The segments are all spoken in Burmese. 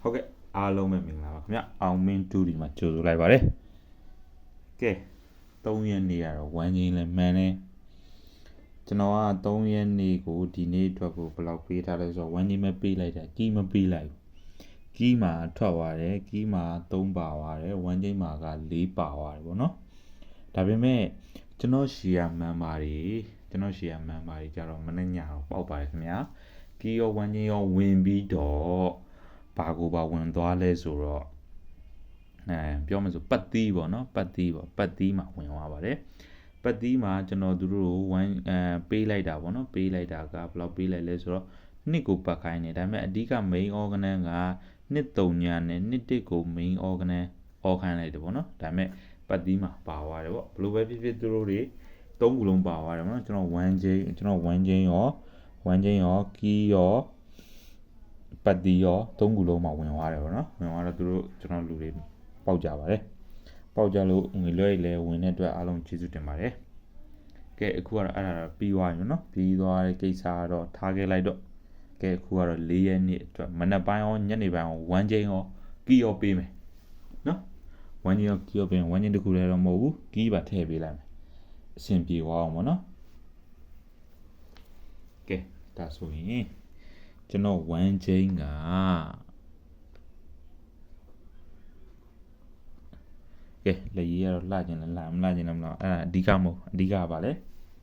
ဟုတ်ကဲ့အားလုံးပဲမင်္ဂလာပါခင်ဗျအောင်မင်းတူဒီမှာကြိုဆိုလိုက်ပါတယ်ကဲ3ရက်နေ့ကတော့1ချင်းလဲမှန်တယ်ကျွန်တော်က3ရက်နေ့ကိုဒီနေ့အတွက်ကိုဘယ်လောက်ပေးထားလဲဆိုတော့1ချင်းပဲပေးလိုက်တာကီးမပေးလိုက်ဘူးကီးမှာထွက်သွားတယ်ကီးမှာ3ပါသွားတယ်1ချင်းမှာက4ပါသွားတယ်ပေါ့နော်ဒါပေမဲ့ကျွန်တော်ရှီယာမန်မာတွေကြတော့မနေ့ညတော့ပေါက်ပါတယ်ခင်ဗျာကီးရော1ချင်းရောဝင်ပြီးတော့ဘာကိုပါဝင်သွားလဲဆိုတော့ပြောမှဆိုပတ်သီးပေါ့နော်ပတ်သီးမှာဝင်သွားပါတယ်ပတ်သီးမှာကျွန်တော်တို့ပေးလိုက်တာပေါ့နော်ပေးလိုက်တာကဘယ်လောက်ပေးလိုက်လဲဆိုတော့နှစ်ကိုပတ်ခိုင်းနေဒါပေမဲ့အဓိက main organ ကနှစ်3ညနဲ့နှစ်1ကို main organ အော်ခိုင်းလိုက်တယ်ပေါ့နော်ဒါပေမဲ့ပတ်သီးမှာပါသွားတယ်ပေါ့ဘယ်လိုပဲဖြစ်ဖြစ်သူတို့တွေ3ခုလုံးပါသွားတယ်ပေါ့နော်ကျွန်တော်1ချင်းရောကီးရောပတ်တီရော3ခုလုံးမှာဝင်သွားတယ်ပေါ့နော်ဝင်သွားတော့သူတို့ကျွန်တော်လူတွေပေါက်ကြပါတယ်ပေါက်ကြလို့ငွေလွှဲလဲဝင်တဲ့အတွက်အားလုံးကျေးဇူးတင်ပါတယ်ကဲအခုကတော့အဲ့ဒါပြီးသွားပြီနော်ပြီးသွားတဲ့ကိစ္စကတော့ထားခဲ့လိုက်တော့ကဲအခုကတော့4ရက်နေ့အတွက်မနက်ပိုင်းရောညနေပိုင်းရော1ချင်းရောကီးရောပေးမယ်နော်1ချင်းရောကီးရောပေး1ချင်းတခုလည်းတော့မဟုတ်ဘူးကီးပါထည့်ပေးလိုက်မယ်အဆင်ပြေသွားအောင်ပေါ့နော်ကဲဒါဆိုရင်ကျွန်တော်1ချင်းကကဲလေရေးကတော့လှကျင်လဲမလှကျင်လဲမလားအဲ့ဒါအဓိကမဟုတ်အဓိကပါလေ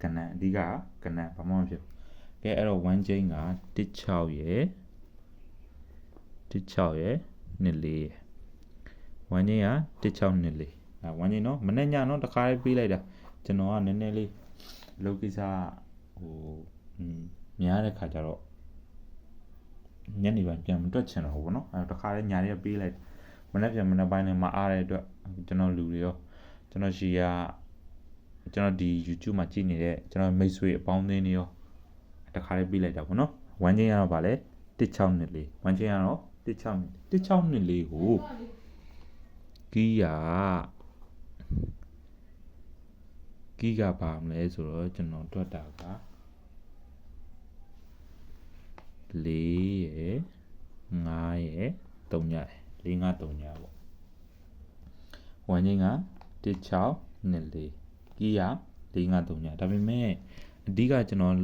ကဏ္ဍအဓိကကဏ္ဍဘာမှမဖြစ်ဘူးကဲအဲ့တော့1ချင်းက16ရယ်24ရယ်1ချင်းက1624အဲ1ချင်းနော်မနေ့ညနော်တခါလေးပေးလိုက်တာကျွန်တော်ကနည်းနည်းလေးလုပ်ကိစ္စများတဲ့ခါကျတော့ညနေပိုင်းပြန်မတွက်ချင်တော့ဘူးဗောနော်အဲတခါလေးညာလေးပေးလိုက်မနေ့ပြန်မနေ့ပိုင်းနဲ့မအားတဲ့အတွက်ကျွန်တော်လူတွေရောကျွန်တော်ရှီယာကျွန်တော်ဒီ YouTube မှာကြည့်နေတဲ့ကျွန်တော်မိတ်ဆွေအပေါင်းအသင်းတွေရောတခါလေးပေးလိုက်တာဗောနော်1ချင်းကတော့ဗာလဲ1624 1ချင်းကတော့1624ကိုကီးကပါမလဲဆိုတော့ကျွန်တော်တွက်တာက4ရယ်5ရယ်3ရယ်4 5 3ရပေါ့1ချင်းက1624ကီးက4 5 3ရဒါပေမဲ့အဓိကကျွန်တော်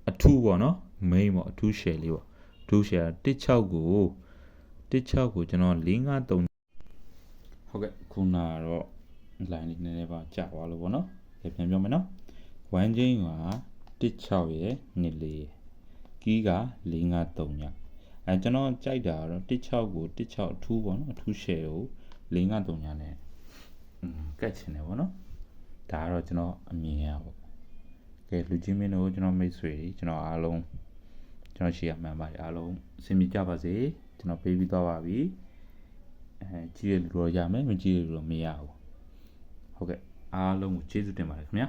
အထူးပေါ့နော် main ပေါ့အထူး share လေးပေါ့အထူး share 16ကိုကျွန်တော်4 5 3ဟုတ်ကဲ့ခုနကတော့ line လေးနည်းနည်းပါကြာသွားလို့ပေါ့နော်ပြန်ပြောမယ်နော်1ချင်းက16ရယ်24ရယ်ကီးက4 5 3ညကျွန်တော်ကြိုက်တာတော့16ကို16အထူးပေါ့နော်အထူး share ကို4 5 3ညနဲ့ကတ်ချင်တယ်ပေါ့နော်ဒါကတော့ကျွန်တော်အမြင်ရပေါ့ကဲလူချင်းမင်းတို့ကျွန်တော်မိတ်ဆွေကျွန်တော်အားလုံးကျွန်တော်ရှေ့ရမှန်ပါတယ်အားလုံးအဆင်ပြေကြပါစေကျွန်တော်ပေးပြီးသွားပါပြီကြည့်ရလို့တော့ရမယ်မကြည့်ရလို့တော့မရဘူးဟုတ်ကဲ့အားလုံးကိုကျေးဇူးတင်ပါတယ်ခင်ဗျာ